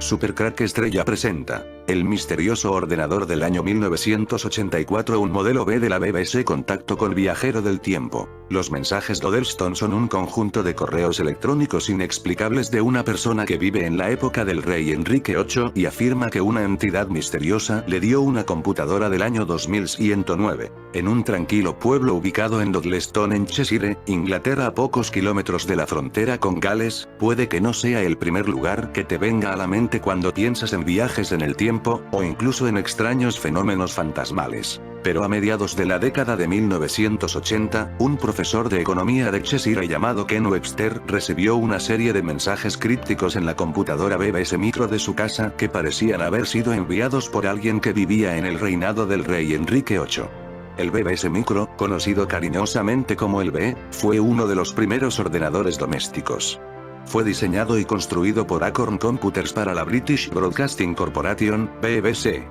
Supercrack Estrella presenta el misterioso ordenador del año 1984, un modelo B de la BBC. Contacto con viajero del tiempo. Los mensajes Dodelston son un conjunto de correos electrónicos inexplicables de una persona que vive en la época del rey Enrique VIII y afirma que una entidad misteriosa le dio una computadora del año 2109. En un tranquilo pueblo ubicado en Dodleston en Cheshire, Inglaterra, a pocos kilómetros de la frontera con Gales, puede que no sea el primer lugar que te venga a la mente cuando piensas en viajes en el tiempo, o incluso en extraños fenómenos fantasmales. Pero a mediados de la década de 1980, un profesor de economía de Cheshire llamado Ken Webster recibió una serie de mensajes crípticos en la computadora BBC Micro de su casa que parecían haber sido enviados por alguien que vivía en el reinado del rey Enrique VIII. El BBC Micro, conocido cariñosamente como el B, fue uno de los primeros ordenadores domésticos. Fue diseñado y construido por Acorn Computers para la British Broadcasting Corporation, BBC.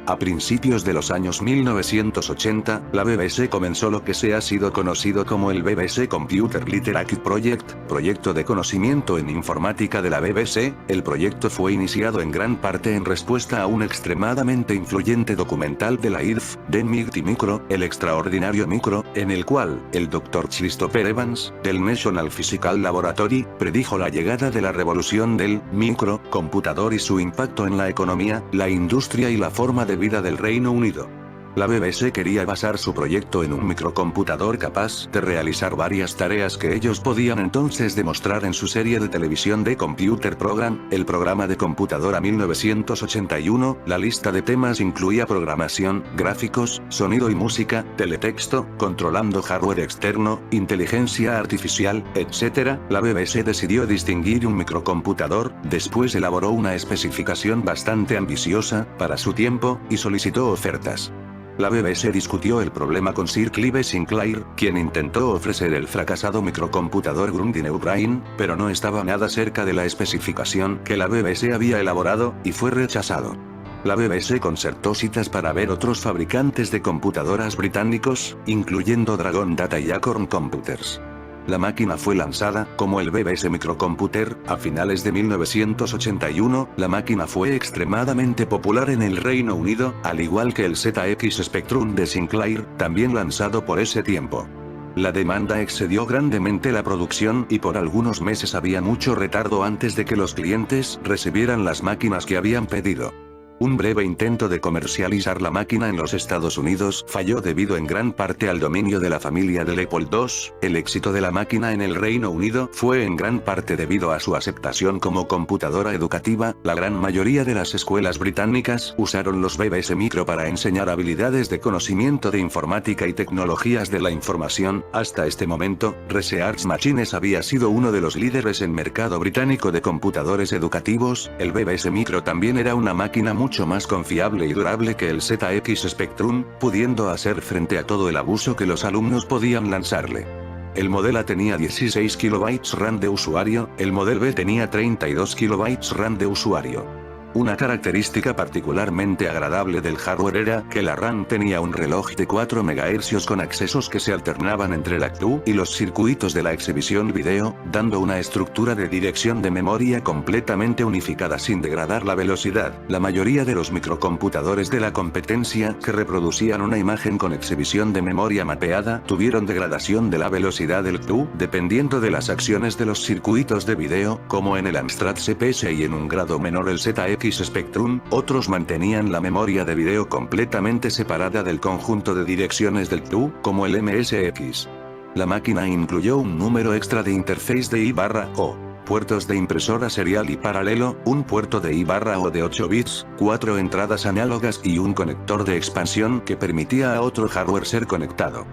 A principios de los años 1980, la BBC comenzó lo que se ha sido conocido como el BBC Computer Literacy Project, proyecto de conocimiento en informática de la BBC. El proyecto fue iniciado en gran parte en respuesta a un extremadamente influyente documental de la IRF, The Mighty Micro, el extraordinario micro, en el cual el Dr. Christopher Evans, del National Physical Laboratory, predijo la llegada de la revolución del microcomputador y su impacto en la economía, la industria y la forma de vida del Reino Unido. La BBC quería basar su proyecto en un microcomputador capaz de realizar varias tareas que ellos podían entonces demostrar en su serie de televisión The Computer Program, el programa de computadora 1981. La lista de temas incluía programación, gráficos, sonido y música, teletexto, controlando hardware externo, inteligencia artificial, etc. La BBC decidió distinguir un microcomputador, después elaboró una especificación bastante ambiciosa para su tiempo y solicitó ofertas. La BBC discutió el problema con Sir Clive Sinclair, quien intentó ofrecer el fracasado microcomputador Grundy Brain, pero no estaba nada cerca de la especificación que la BBC había elaborado, y fue rechazado. La BBC concertó citas para ver otros fabricantes de computadoras británicos, incluyendo Dragon Data y Acorn Computers. La máquina fue lanzada como el BBC Microcomputer a finales de 1981. La máquina fue extremadamente popular en el Reino Unido, al igual que el ZX Spectrum de Sinclair, también lanzado por ese tiempo. La demanda excedió grandemente la producción y por algunos meses había mucho retardo antes de que los clientes recibieran las máquinas que habían pedido. Un breve intento de comercializar la máquina en los Estados Unidos falló debido en gran parte al dominio de la familia de Leopold II. El éxito de la máquina en el Reino Unido fue en gran parte debido a su aceptación como computadora educativa. La gran mayoría de las escuelas británicas usaron los BBC Micro para enseñar habilidades de conocimiento de informática y tecnologías de la información. Hasta este momento, Research Machines había sido uno de los líderes en mercado británico de computadores educativos. El BBC Micro también era una máquina mucho más confiable y durable que el ZX Spectrum, pudiendo hacer frente a todo el abuso que los alumnos podían lanzarle. El modelo A tenía 16 KB RAM de usuario, el modelo B tenía 32 KB RAM de usuario. Una característica particularmente agradable del hardware era que la RAM tenía un reloj de 4 MHz con accesos que se alternaban entre la CLU y los circuitos de la exhibición video, dando una estructura de dirección de memoria completamente unificada sin degradar la velocidad. La mayoría de los microcomputadores de la competencia que reproducían una imagen con exhibición de memoria mapeada tuvieron degradación de la velocidad del CLU dependiendo de las acciones de los circuitos de video, como en el Amstrad CPS y en un grado menor el ZX Spectrum. Otros mantenían la memoria de video completamente separada del conjunto de direcciones del CLU, como el MSX. La máquina incluyó un número extra de interface de I/O, puertos de impresora serial y paralelo, un puerto de I/O de 8 bits, 4 entradas análogas y un conector de expansión que permitía a otro hardware ser conectado.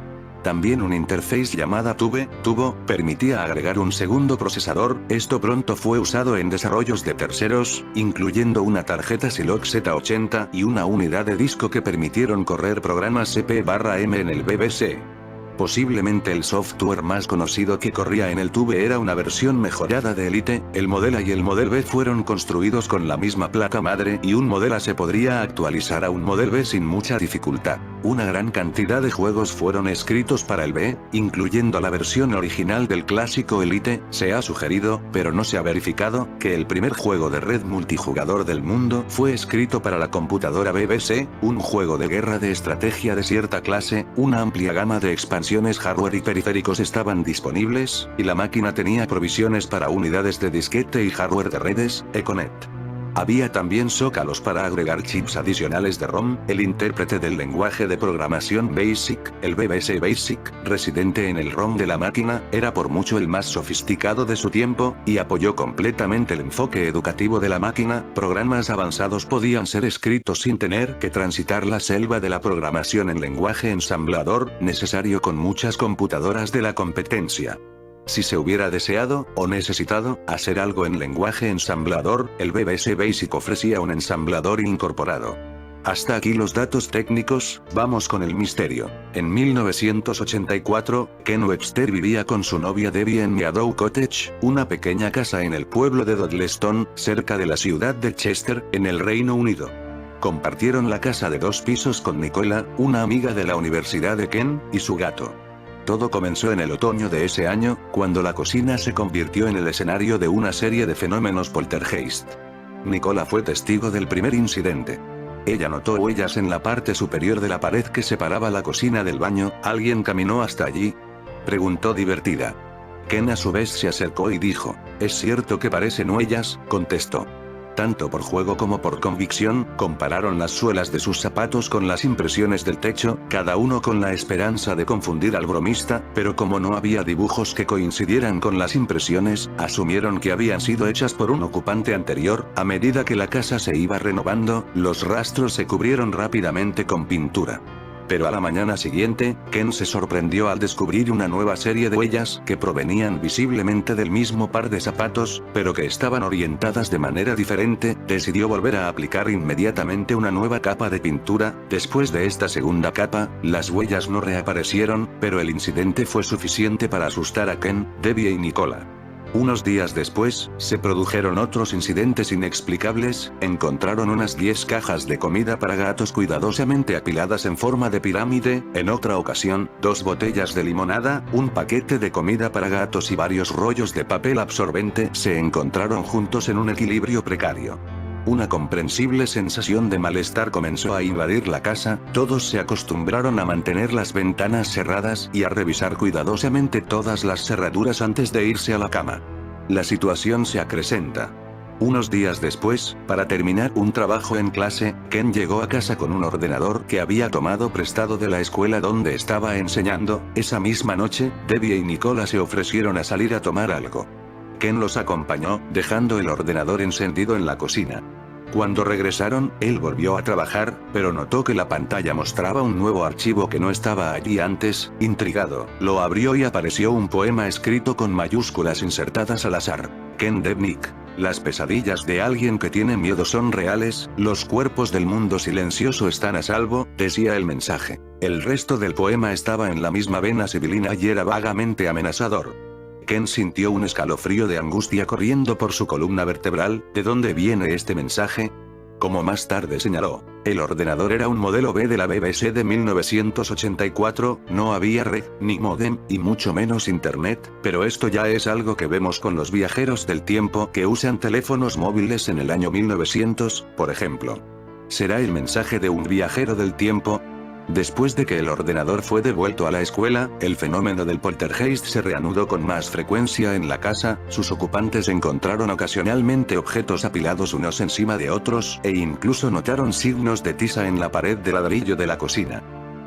También un interface llamada tubo, permitía agregar un segundo procesador. Esto pronto fue usado en desarrollos de terceros, incluyendo una tarjeta Silox Z80 y una unidad de disco que permitieron correr programas CP/M en el BBC. Posiblemente el software más conocido que corría en el tube era una versión mejorada de Elite. El Model A y el Model B fueron construidos con la misma placa madre y un Model A se podría actualizar a un Model B sin mucha dificultad. Una gran cantidad de juegos fueron escritos para el B, incluyendo la versión original del clásico Elite. Se ha sugerido, pero no se ha verificado, que el primer juego de red multijugador del mundo fue escrito para la computadora BBC, un juego de guerra de estrategia de cierta clase. Una amplia gama de expansiones, hardware y periféricos estaban disponibles, y la máquina tenía provisiones para unidades de disquete y hardware de redes, Econet. Había también zócalos para agregar chips adicionales de ROM. El intérprete del lenguaje de programación BASIC, el BBC BASIC, residente en el ROM de la máquina, era por mucho el más sofisticado de su tiempo, y apoyó completamente el enfoque educativo de la máquina. Programas avanzados podían ser escritos sin tener que transitar la selva de la programación en lenguaje ensamblador, necesario con muchas computadoras de la competencia. Si se hubiera deseado, o necesitado, hacer algo en lenguaje ensamblador, el BBC BASIC ofrecía un ensamblador incorporado. Hasta aquí los datos técnicos, vamos con el misterio. En 1984, Ken Webster vivía con su novia Debbie en Meadow Cottage, una pequeña casa en el pueblo de Dudleston, cerca de la ciudad de Chester, en el Reino Unido. Compartieron la casa de 2 pisos con Nicola, una amiga de la universidad de Ken, y su gato. Todo comenzó en el otoño de ese año, cuando la cocina se convirtió en el escenario de una serie de fenómenos poltergeist. Nicola fue testigo del primer incidente. Ella notó huellas en la parte superior de la pared que separaba la cocina del baño. ¿Alguien caminó hasta allí?, preguntó divertida. Ken a su vez se acercó y dijo: «Es cierto que parecen huellas», contestó. Tanto por juego como por convicción, compararon las suelas de sus zapatos con las impresiones del techo, cada uno con la esperanza de confundir al bromista, pero como no había dibujos que coincidieran con las impresiones, asumieron que habían sido hechas por un ocupante anterior. A medida que la casa se iba renovando, los rastros se cubrieron rápidamente con pintura. Pero a la mañana siguiente, Ken se sorprendió al descubrir una nueva serie de huellas que provenían visiblemente del mismo par de zapatos, pero que estaban orientadas de manera diferente. Decidió volver a aplicar inmediatamente una nueva capa de pintura. Después de esta segunda capa, las huellas no reaparecieron, pero el incidente fue suficiente para asustar a Ken, Debbie y Nicola. Unos días después, se produjeron otros incidentes inexplicables. Encontraron unas 10 cajas de comida para gatos cuidadosamente apiladas en forma de pirámide. En otra ocasión, 2 botellas de limonada, un paquete de comida para gatos y varios rollos de papel absorbente se encontraron juntos en un equilibrio precario. Una comprensible sensación de malestar comenzó a invadir la casa. Todos se acostumbraron a mantener las ventanas cerradas y a revisar cuidadosamente todas las cerraduras antes de irse a la cama. La situación se acrecenta. Unos días después, para terminar un trabajo en clase, Ken llegó a casa con un ordenador que había tomado prestado de la escuela donde estaba enseñando. Esa misma noche, Debbie y Nicola se ofrecieron a salir a tomar algo. Ken los acompañó, dejando el ordenador encendido en la cocina. Cuando regresaron, él volvió a trabajar, pero notó que la pantalla mostraba un nuevo archivo que no estaba allí antes. Intrigado, lo abrió y apareció un poema escrito con mayúsculas insertadas al azar. Ken Debnick. Las pesadillas de alguien que tiene miedo son reales, los cuerpos del mundo silencioso están a salvo, decía el mensaje. El resto del poema estaba en la misma vena sibilina y era vagamente amenazador. Ken sintió un escalofrío de angustia corriendo por su columna vertebral. ¿De dónde viene este mensaje? Como más tarde señaló, el ordenador era un modelo B de la BBC de 1984, no había red, ni módem, y mucho menos internet, pero esto ya es algo que vemos con los viajeros del tiempo que usan teléfonos móviles en el año 1900, por ejemplo. ¿Será el mensaje de un viajero del tiempo? Después de que el ordenador fue devuelto a la escuela, el fenómeno del poltergeist se reanudó con más frecuencia en la casa. Sus ocupantes encontraron ocasionalmente objetos apilados unos encima de otros, e incluso notaron signos de tiza en la pared de ladrillo de la cocina.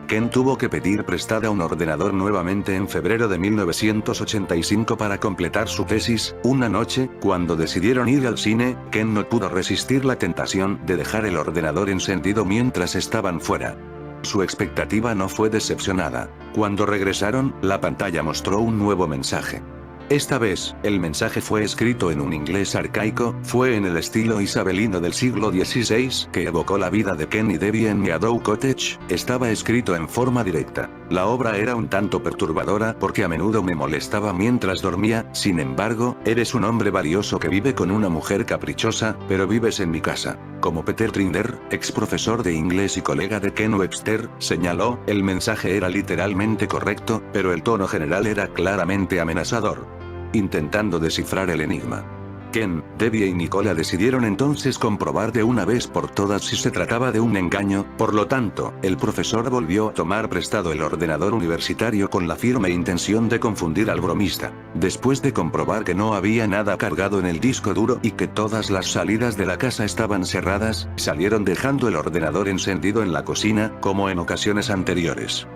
Ken tuvo que pedir prestada un ordenador nuevamente en febrero de 1985 para completar su tesis. Una noche, cuando decidieron ir al cine, Ken no pudo resistir la tentación de dejar el ordenador encendido mientras estaban fuera. Su expectativa no fue decepcionada. Cuando regresaron, la pantalla mostró un nuevo mensaje. Esta vez, el mensaje fue escrito en un inglés arcaico, fue en el estilo isabelino del siglo XVI, que evocó la vida de Ken y Debbie en Meadow Cottage, estaba escrito en forma directa. La obra era un tanto perturbadora porque a menudo me molestaba mientras dormía, sin embargo, eres un hombre valioso que vive con una mujer caprichosa, pero vives en mi casa. Como Peter Trinder, ex profesor de inglés y colega de Ken Webster, señaló, el mensaje era literalmente correcto, pero el tono general era claramente amenazador. Intentando descifrar el enigma. Ken, Debbie y Nicola decidieron entonces comprobar de una vez por todas si se trataba de un engaño, por lo tanto, el profesor volvió a tomar prestado el ordenador universitario con la firme intención de confundir al bromista. Después de comprobar que no había nada cargado en el disco duro y que todas las salidas de la casa estaban cerradas, salieron dejando el ordenador encendido en la cocina, como en ocasiones anteriores.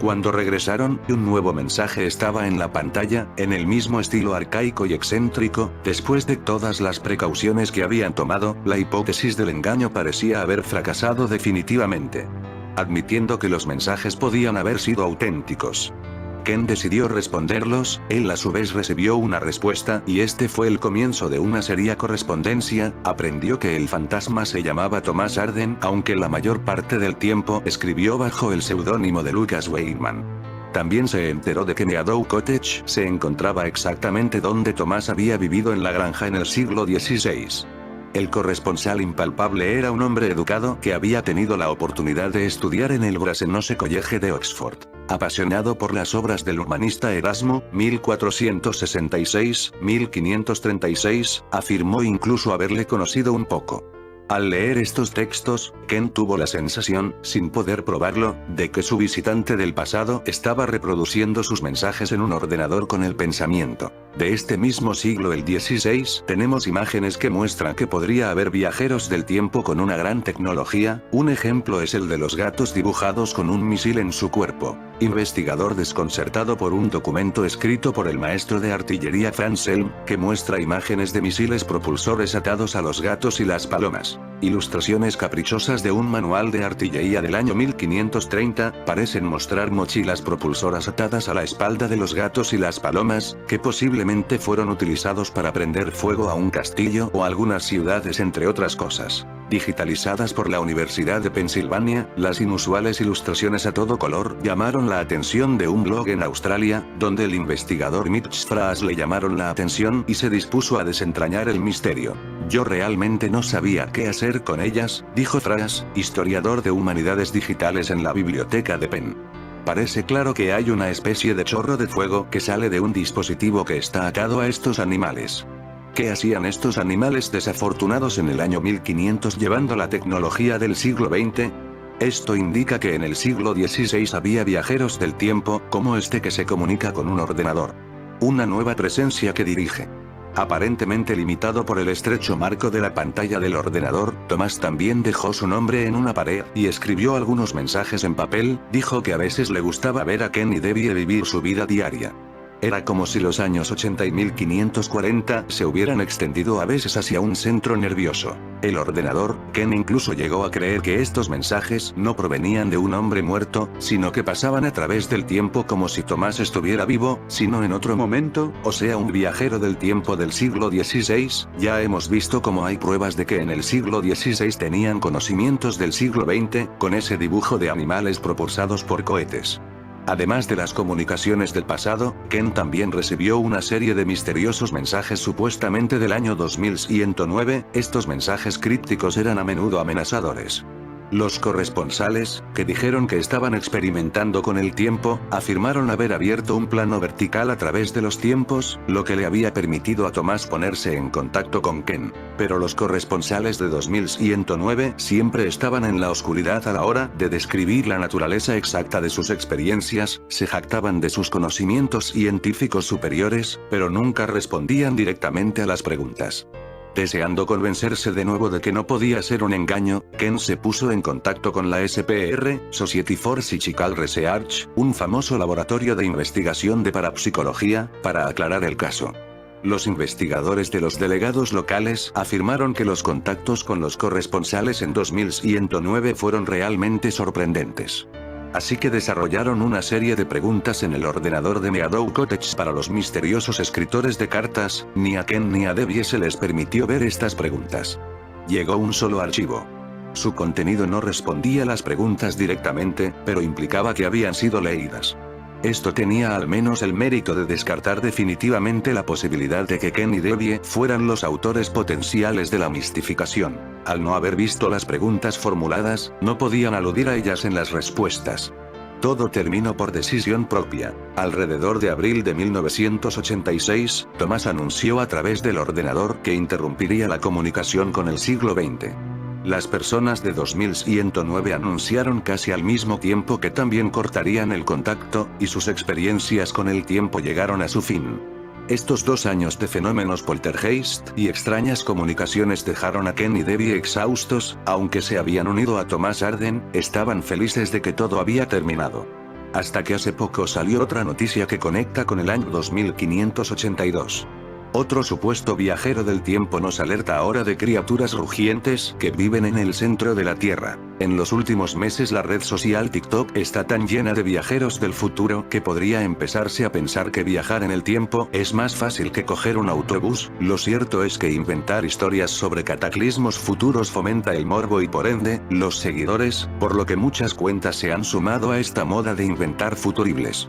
Cuando regresaron, un nuevo mensaje estaba en la pantalla, en el mismo estilo arcaico y excéntrico. Después de todas las precauciones que habían tomado, la hipótesis del engaño parecía haber fracasado definitivamente. Admitiendo que los mensajes podían haber sido auténticos. Ken decidió responderlos, él a su vez recibió una respuesta y este fue el comienzo de una seria correspondencia. Aprendió que el fantasma se llamaba Thomas Arden, aunque la mayor parte del tiempo escribió bajo el seudónimo de Lucas Weidman. También se enteró de que Meadow Cottage se encontraba exactamente donde Thomas había vivido en la granja en el siglo XVI. El corresponsal impalpable era un hombre educado que había tenido la oportunidad de estudiar en el Brasenose College de Oxford. Apasionado por las obras del humanista Erasmo, 1466-1536, afirmó incluso haberle conocido un poco. Al leer estos textos, Ken tuvo la sensación, sin poder probarlo, de que su visitante del pasado estaba reproduciendo sus mensajes en un ordenador con el pensamiento. De este mismo siglo el XVI, tenemos imágenes que muestran que podría haber viajeros del tiempo con una gran tecnología. Un ejemplo es el de los gatos dibujados con un misil en su cuerpo. Investigador desconcertado por un documento escrito por el maestro de artillería Franz Helm, que muestra imágenes de misiles propulsores atados a los gatos y las palomas. Ilustraciones caprichosas de un manual de artillería del año 1530, parecen mostrar mochilas propulsoras atadas a la espalda de los gatos y las palomas, que posiblemente fueron utilizados para prender fuego a un castillo o algunas ciudades entre otras cosas. Digitalizadas por la Universidad de Pensilvania, las inusuales ilustraciones a todo color llamaron la atención de un blog en Australia, donde el investigador Mitch Frass le llamaron la atención y se dispuso a desentrañar el misterio. Yo realmente no sabía qué hacer con ellas, dijo Frass, historiador de humanidades digitales en la biblioteca de Penn. Parece claro que hay una especie de chorro de fuego que sale de un dispositivo que está atado a estos animales. ¿Qué hacían estos animales desafortunados en el año 1500 llevando la tecnología del siglo XX? Esto indica que en el siglo XVI había viajeros del tiempo, como este que se comunica con un ordenador. Una nueva presencia que dirige. Aparentemente limitado por el estrecho marco de la pantalla del ordenador, Thomas también dejó su nombre en una pared y escribió algunos mensajes en papel. Dijo que a veces le gustaba ver a Ken y Debbie vivir su vida diaria. Era como si los años 80 y 1540 se hubieran extendido a veces hacia un centro nervioso. El ordenador, Ken incluso llegó a creer que estos mensajes no provenían de un hombre muerto, sino que pasaban a través del tiempo como si Tomás estuviera vivo, sino en otro momento, o sea un viajero del tiempo del siglo XVI. Ya hemos visto cómo hay pruebas de que en el siglo XVI tenían conocimientos del siglo XX, con ese dibujo de animales propulsados por cohetes. Además de las comunicaciones del pasado, Ken también recibió una serie de misteriosos mensajes supuestamente del año 2109, estos mensajes crípticos eran a menudo amenazadores. Los corresponsales, que dijeron que estaban experimentando con el tiempo, afirmaron haber abierto un plano vertical a través de los tiempos, lo que le había permitido a Tomás ponerse en contacto con Ken. Pero los corresponsales de 2109 siempre estaban en la oscuridad a la hora de describir la naturaleza exacta de sus experiencias, se jactaban de sus conocimientos científicos superiores, pero nunca respondían directamente a las preguntas. Deseando convencerse de nuevo de que no podía ser un engaño, Ken se puso en contacto con la SPR, Society for Psychical Research, un famoso laboratorio de investigación de parapsicología, para aclarar el caso. Los investigadores de los delegados locales afirmaron que los contactos con los corresponsales en 2109 fueron realmente sorprendentes. Así que desarrollaron una serie de preguntas en el ordenador de Meadow Cottage para los misteriosos escritores de cartas. Ni a Ken ni a Debbie se les permitió ver estas preguntas. Llegó un solo archivo. Su contenido no respondía a las preguntas directamente, pero implicaba que habían sido leídas. Esto tenía al menos el mérito de descartar definitivamente la posibilidad de que Ken y Debbie fueran los autores potenciales de la mistificación. Al no haber visto las preguntas formuladas, no podían aludir a ellas en las respuestas. Todo terminó por decisión propia. Alrededor de abril de 1986, Thomas anunció a través del ordenador que interrumpiría la comunicación con el siglo XX. Las personas de 2109 anunciaron casi al mismo tiempo que también cortarían el contacto, y sus experiencias con el tiempo llegaron a su fin. Estos 2 años de fenómenos poltergeist y extrañas comunicaciones dejaron a Ken y Debbie exhaustos. Aunque se habían unido a Thomas Arden, estaban felices de que todo había terminado. Hasta que hace poco salió otra noticia que conecta con el año 2582. Otro supuesto viajero del tiempo nos alerta ahora de criaturas rugientes que viven en el centro de la Tierra. En los últimos meses la red social TikTok está tan llena de viajeros del futuro que podría empezarse a pensar que viajar en el tiempo es más fácil que coger un autobús. Lo cierto es que inventar historias sobre cataclismos futuros fomenta el morbo y por ende, los seguidores, por lo que muchas cuentas se han sumado a esta moda de inventar futuribles.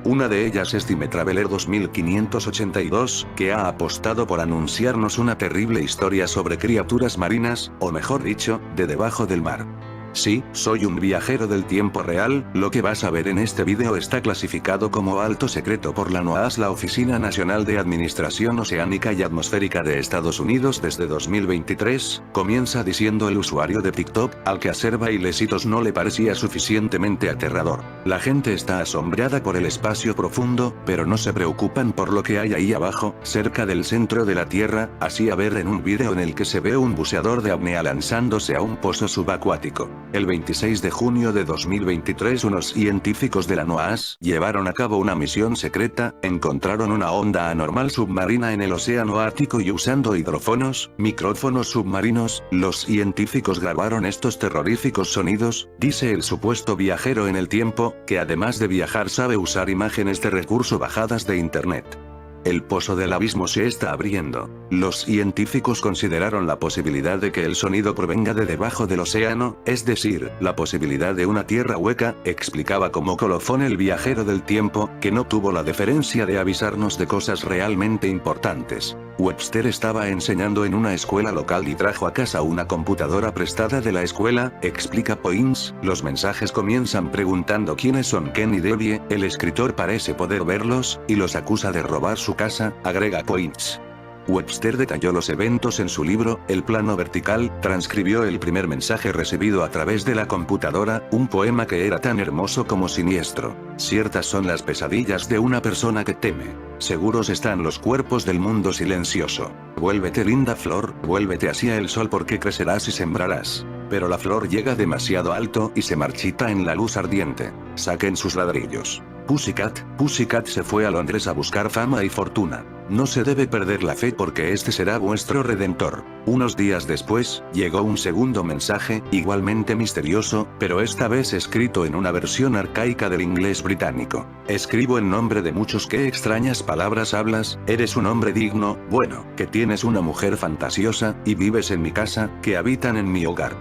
Una de ellas es Time Traveler 2582, que ha apostado por anunciarnos una terrible historia sobre criaturas marinas, o mejor dicho, de debajo del mar. Sí, soy un viajero del tiempo real. Lo que vas a ver en este video está clasificado como alto secreto por la NOAA, la Oficina Nacional de Administración Oceánica y Atmosférica de Estados Unidos desde 2023, comienza diciendo el usuario de TikTok, al que a Serva y Lesitos no le parecía suficientemente aterrador. La gente está asombrada por el espacio profundo, pero no se preocupan por lo que hay ahí abajo, cerca del centro de la Tierra, así a ver en un video en el que se ve un buceador de apnea lanzándose a un pozo subacuático. El 26 de junio de 2023 unos científicos de la NOAA llevaron a cabo una misión secreta, encontraron una onda anormal submarina en el océano Ártico y usando hidrófonos, micrófonos submarinos, los científicos grabaron estos terroríficos sonidos, dice el supuesto viajero en el tiempo, que además de viajar sabe usar imágenes de recurso bajadas de internet. El pozo del abismo se está abriendo. Los científicos consideraron la posibilidad de que el sonido provenga de debajo del océano, es decir, la posibilidad de una tierra hueca, explicaba como colofón el viajero del tiempo, que no tuvo la deferencia de avisarnos de cosas realmente importantes. Webster estaba enseñando en una escuela local y trajo a casa una computadora prestada de la escuela, explica Points. Los mensajes comienzan preguntando quiénes son Ken y Debbie, el escritor parece poder verlos, y los acusa de robar su casa, agrega Points. Webster detalló los eventos en su libro, El plano vertical, transcribió el primer mensaje recibido a través de la computadora, un poema que era tan hermoso como siniestro. Ciertas son las pesadillas de una persona que teme. Seguros están los cuerpos del mundo silencioso. Vuélvete linda flor, vuélvete hacia el sol porque crecerás y sembrarás. Pero la flor llega demasiado alto y se marchita en la luz ardiente. Saquen sus ladrillos. Pussycat se fue a Londres a buscar fama y fortuna. No se debe perder la fe porque este será vuestro redentor. Unos días después, llegó un segundo mensaje, igualmente misterioso, pero esta vez escrito en una versión arcaica del inglés británico. Escribo en nombre de muchos. ¿Qué extrañas palabras hablas? Eres un hombre digno, bueno, que tienes una mujer fantasiosa, y vives en mi casa, que habitan en mi hogar.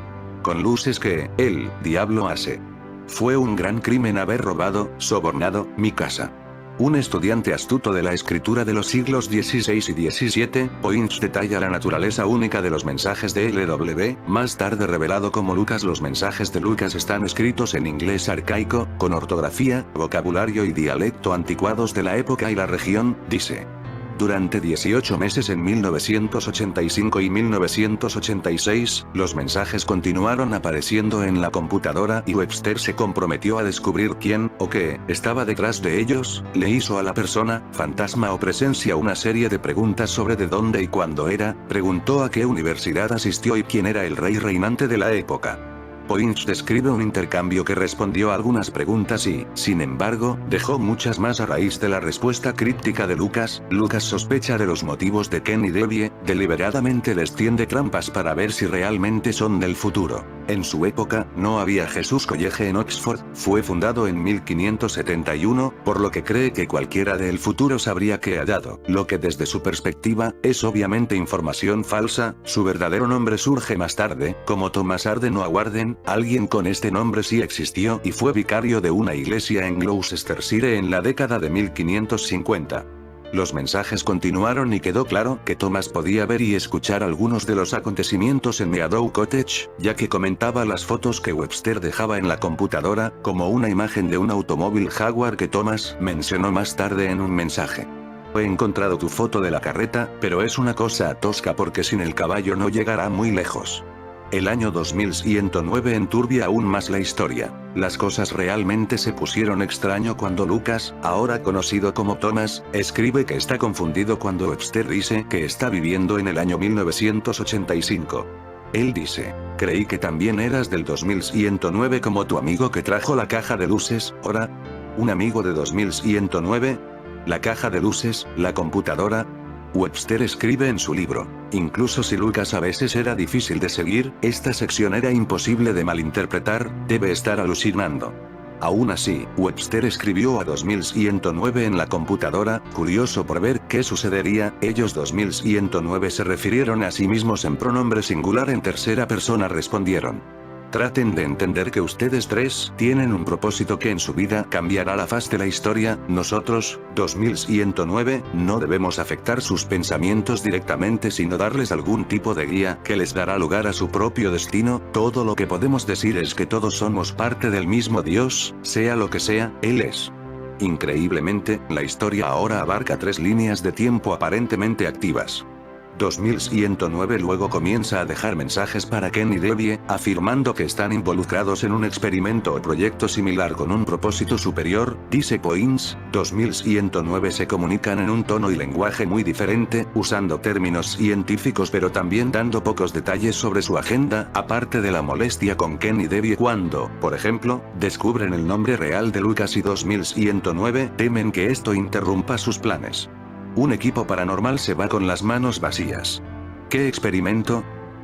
Con luces que, el diablo hace. Fue un gran crimen haber robado, sobornado, mi casa. Un estudiante astuto de la escritura de los siglos XVI y XVII, Points detalla la naturaleza única de los mensajes de LW, más tarde revelado como Lucas. Los mensajes de Lucas están escritos en inglés arcaico, con ortografía, vocabulario y dialecto anticuados de la época y la región, dice. Durante 18 meses en 1985 y 1986, los mensajes continuaron apareciendo en la computadora y Webster se comprometió a descubrir quién, o qué, estaba detrás de ellos. Le hizo a la persona, fantasma o presencia una serie de preguntas sobre de dónde y cuándo era, preguntó a qué universidad asistió y quién era el rey reinante de la época. Points describe un intercambio que respondió a algunas preguntas y, sin embargo, dejó muchas más a raíz de la respuesta críptica de Lucas. Lucas sospecha de los motivos de Ken y Debbie, deliberadamente les tiende trampas para ver si realmente son del futuro. En su época, no había Jesús College en Oxford, fue fundado en 1571, por lo que cree que cualquiera del futuro sabría que ha dado, lo que desde su perspectiva, es obviamente información falsa. Su verdadero nombre surge más tarde, como Thomas Arden o Warden. Alguien con este nombre sí existió y fue vicario de una iglesia en Gloucestershire en la década de 1550. Los mensajes continuaron y quedó claro que Thomas podía ver y escuchar algunos de los acontecimientos en Meadow Cottage, ya que comentaba las fotos que Webster dejaba en la computadora, como una imagen de un automóvil Jaguar que Thomas mencionó más tarde en un mensaje. He encontrado tu foto de la carreta, pero es una cosa tosca porque sin el caballo no llegará muy lejos. El año 2109 enturbia aún más la historia. Las cosas realmente se pusieron extraño cuando Lucas, ahora conocido como Thomas, escribe que está confundido cuando Webster dice que está viviendo en el año 1985. Él dice: creí que también eras del 2109 como tu amigo que trajo la caja de luces. ¿Ahora? ¿Un amigo de 2109? ¿La caja de luces, la computadora? Webster escribe en su libro: incluso si Lucas a veces era difícil de seguir, esta sección era imposible de malinterpretar, debe estar alucinando. Aún así, Webster escribió a 2109 en la computadora, curioso por ver qué sucedería. Ellos 2109 se refirieron a sí mismos en pronombre singular en tercera persona. Respondieron: traten de entender que ustedes tres tienen un propósito que en su vida cambiará la faz de la historia. Nosotros, 2109, no debemos afectar sus pensamientos directamente sino darles algún tipo de guía que les dará lugar a su propio destino. Todo lo que podemos decir es que todos somos parte del mismo Dios, sea lo que sea, Él es. Increíblemente, la historia ahora abarca 3 líneas de tiempo aparentemente activas. 2109 luego comienza a dejar mensajes para Ken y Debbie, afirmando que están involucrados en un experimento o proyecto similar con un propósito superior, dice Poins. 2109 se comunican en un tono y lenguaje muy diferente, usando términos científicos pero también dando pocos detalles sobre su agenda, aparte de la molestia con Ken y Debbie cuando, por ejemplo, descubren el nombre real de Lucas y 2109 temen que esto interrumpa sus planes. Un equipo paranormal se va con las manos vacías. ¿Qué experimento?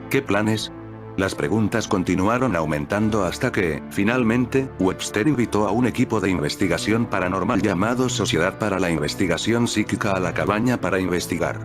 ¿Qué planes? Las preguntas continuaron aumentando hasta que, finalmente, Webster invitó a un equipo de investigación paranormal llamado Sociedad para la Investigación Psíquica a la cabaña para investigar.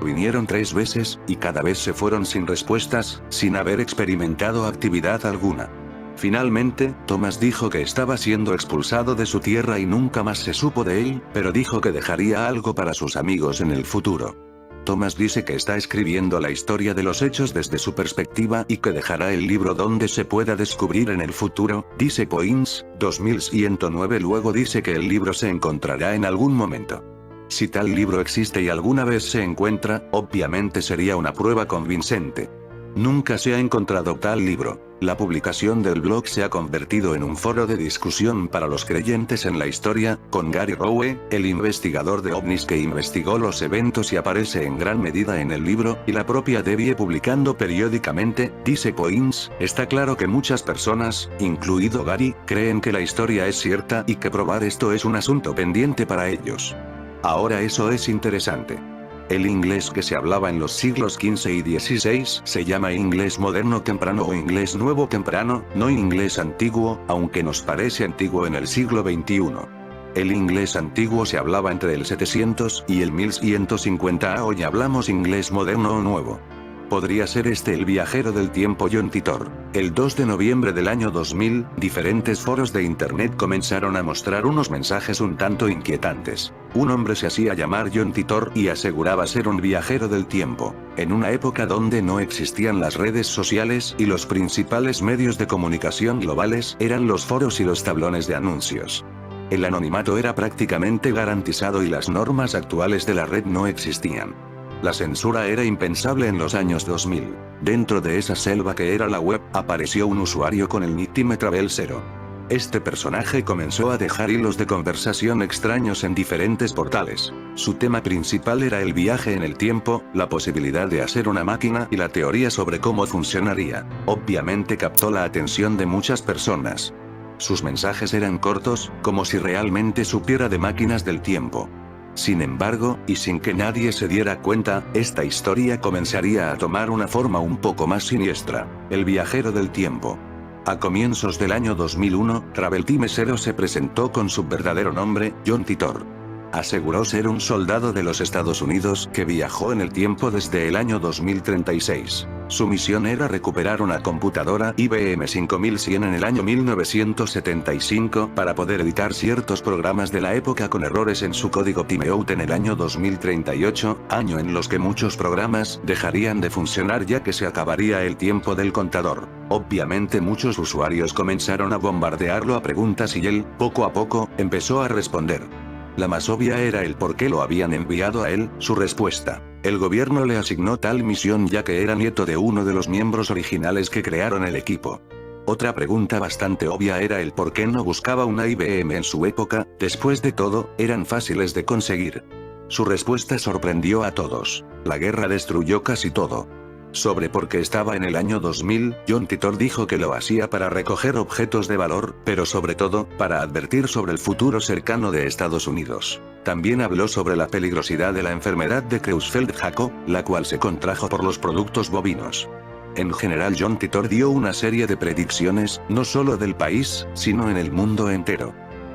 Vinieron 3 veces, y cada vez se fueron sin respuestas, sin haber experimentado actividad alguna. Finalmente, Thomas dijo que estaba siendo expulsado de su tierra y nunca más se supo de él, pero dijo que dejaría algo para sus amigos en el futuro. Thomas dice que está escribiendo la historia de los hechos desde su perspectiva y que dejará el libro donde se pueda descubrir en el futuro, dice Poins. 2109 luego dice que el libro se encontrará en algún momento. Si tal libro existe y alguna vez se encuentra, obviamente sería una prueba convincente. Nunca se ha encontrado tal libro. La publicación del blog se ha convertido en un foro de discusión para los creyentes en la historia, con Gary Rowe, el investigador de ovnis que investigó los eventos y aparece en gran medida en el libro, y la propia Debbie publicando periódicamente, dice Poins. Está claro que muchas personas, incluido Gary, creen que la historia es cierta y que probar esto es un asunto pendiente para ellos. Ahora eso es interesante. El inglés que se hablaba en los siglos XV y XVI se llama inglés moderno temprano o inglés nuevo temprano, no inglés antiguo, aunque nos parece antiguo en el siglo XXI. El inglés antiguo se hablaba entre el 700 y el 1150. Hoy hablamos inglés moderno o nuevo. Podría ser este el viajero del tiempo John Titor. El 2 de noviembre del año 2000, diferentes foros de internet comenzaron a mostrar unos mensajes un tanto inquietantes. Un hombre se hacía llamar John Titor y aseguraba ser un viajero del tiempo, en una época donde no existían las redes sociales y los principales medios de comunicación globales eran los foros y los tablones de anuncios. El anonimato era prácticamente garantizado y las normas actuales de la red no existían. La censura era impensable en los años 2000. Dentro de esa selva que era la web, apareció un usuario con el nickname Travel0. Este personaje comenzó a dejar hilos de conversación extraños en diferentes portales. Su tema principal era el viaje en el tiempo, la posibilidad de hacer una máquina y la teoría sobre cómo funcionaría. Obviamente captó la atención de muchas personas. Sus mensajes eran cortos, como si realmente supiera de máquinas del tiempo. Sin embargo, y sin que nadie se diera cuenta, esta historia comenzaría a tomar una forma un poco más siniestra. El viajero del tiempo. A comienzos del año 2001, Travel Team 0 se presentó con su verdadero nombre, John Titor. Aseguró ser un soldado de los Estados Unidos que viajó en el tiempo desde el año 2036. Su misión era recuperar una computadora IBM 5100 en el año 1975 para poder editar ciertos programas de la época con errores en su código timeout en el año 2038, año en los que muchos programas dejarían de funcionar ya que se acabaría el tiempo del contador. Obviamente muchos usuarios comenzaron a bombardearlo a preguntas y él, poco a poco, empezó a responder. La más obvia era el por qué lo habían enviado a él, su respuesta. El gobierno le asignó tal misión ya que era nieto de uno de los miembros originales que crearon el equipo. Otra pregunta bastante obvia era el por qué no buscaba una IBM en su época, después de todo, eran fáciles de conseguir. Su respuesta sorprendió a todos. La guerra destruyó casi todo. Sobre por qué estaba en el año 2000, John Titor dijo que lo hacía para recoger objetos de valor, pero sobre todo, para advertir sobre el futuro cercano de Estados Unidos. También habló sobre la peligrosidad de la enfermedad de Creutzfeldt-Jakob, la cual se contrajo por los productos bovinos. En general John Titor dio una serie de predicciones, no solo del país, sino en el mundo entero.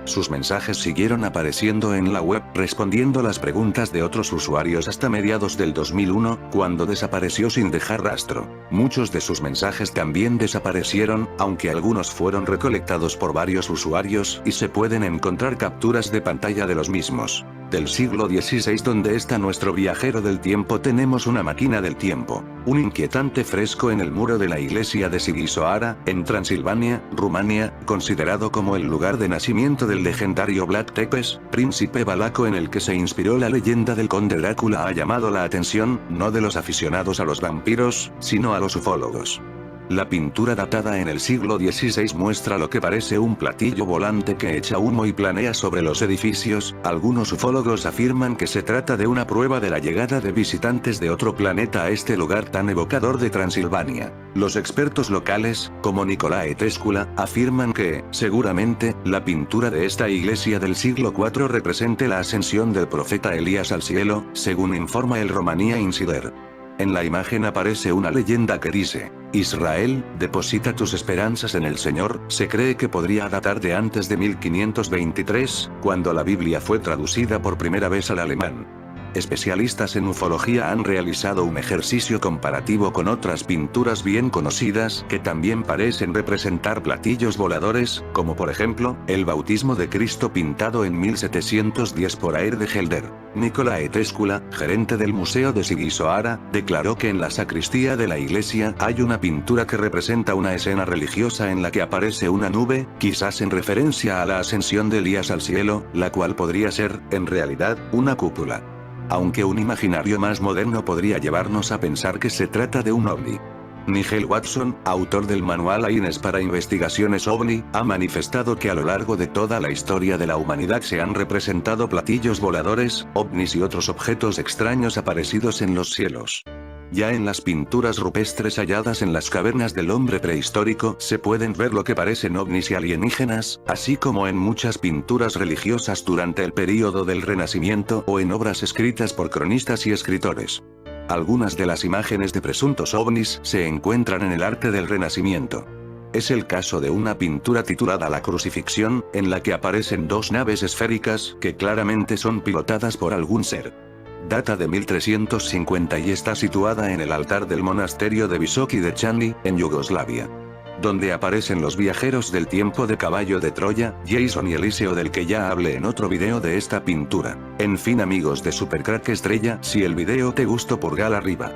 Sus mensajes siguieron apareciendo en la web, respondiendo las preguntas de otros usuarios hasta mediados del 2001, cuando desapareció sin dejar rastro. Muchos de sus mensajes también desaparecieron, aunque algunos fueron recolectados por varios usuarios y se pueden encontrar capturas de pantalla de los mismos. Del siglo XVI donde está nuestro viajero del tiempo tenemos una máquina del tiempo. Un inquietante fresco en el muro de la iglesia de Sighisoara, en Transilvania, Rumania, considerado como el lugar de nacimiento del legendario Vlad Tepes, príncipe valaco en el que se inspiró la leyenda del conde Drácula ha llamado la atención, no de los aficionados a los vampiros, sino a los ufólogos. La pintura datada en el siglo XVI muestra lo que parece un platillo volante que echa humo y planea sobre los edificios. Algunos ufólogos afirman que se trata de una prueba de la llegada de visitantes de otro planeta a este lugar tan evocador de Transilvania. Los expertos locales, como Nicolae Tescula, afirman que, seguramente, la pintura de esta iglesia del siglo IV represente la ascensión del profeta Elías al cielo, según informa el Romania Insider. En la imagen aparece una leyenda que dice: Israel, deposita tus esperanzas en el Señor. Se cree que podría datar de antes de 1523, cuando la Biblia fue traducida por primera vez al alemán. Especialistas en ufología han realizado un ejercicio comparativo con otras pinturas bien conocidas que también parecen representar platillos voladores, como por ejemplo, el bautismo de Cristo pintado en 1710 por Aer de Helder. Nicolae Tescula, gerente del Museo de Sighisoara, declaró que en la sacristía de la iglesia hay una pintura que representa una escena religiosa en la que aparece una nube, quizás en referencia a la ascensión de Elías al cielo, la cual podría ser, en realidad, una cúpula. Aunque un imaginario más moderno podría llevarnos a pensar que se trata de un ovni. Nigel Watson, autor del manual AINES para investigaciones OVNI, ha manifestado que a lo largo de toda la historia de la humanidad se han representado platillos voladores, ovnis y otros objetos extraños aparecidos en los cielos. Ya en las pinturas rupestres halladas en las cavernas del hombre prehistórico se pueden ver lo que parecen ovnis y alienígenas, así como en muchas pinturas religiosas durante el período del Renacimiento o en obras escritas por cronistas y escritores. Algunas de las imágenes de presuntos ovnis se encuentran en el arte del Renacimiento. Es el caso de una pintura titulada La Crucifixión, en la que aparecen dos naves esféricas que claramente son pilotadas por algún ser. Data de 1350 y está situada en el altar del monasterio de Visoki de Chani, en Yugoslavia. Donde aparecen los viajeros del tiempo de caballo de Troya, Jason y Eliseo del que ya hablé en otro video de esta pintura. En fin amigos de Supercrack Estrella, si el video te gustó pulgar arriba.